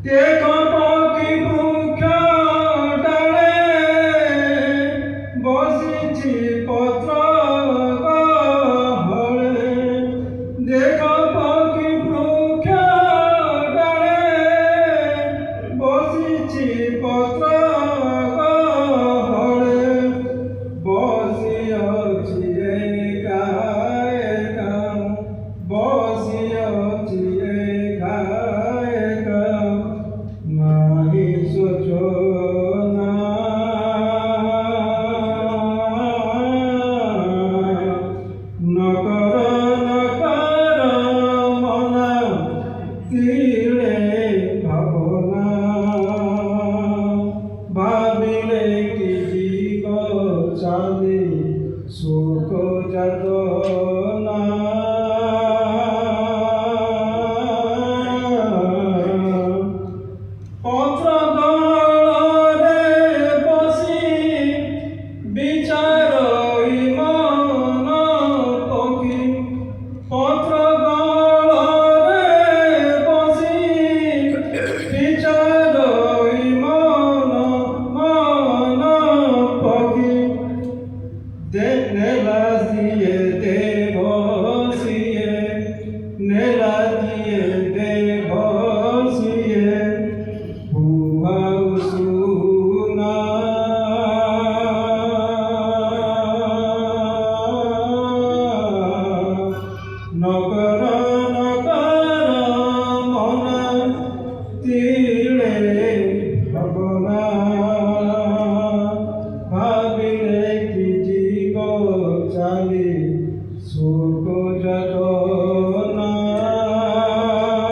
দেখো পক্ষী মুখ ডালে বসিছি পত্র গহলে। দেখো পক্ষী মুখ ডালে বসিছি পত্র গহলে। বসিছি একা একা, বসিছি একা একা, নাহি সূচনা নকর নকর মনা তীরে ভাবনা। ভাবিলে কি জীব চাঁদে সুখ যাতনা। পত্র গহলে বসি বিচার মন পক্ষী। পত্র গহলে বসি বিচার মন পক্ষী। নেলা দিয়ে দেবসিয়ে, নেলা দিয়ে দেবসিয়ে বুহাউ সুনা। নগর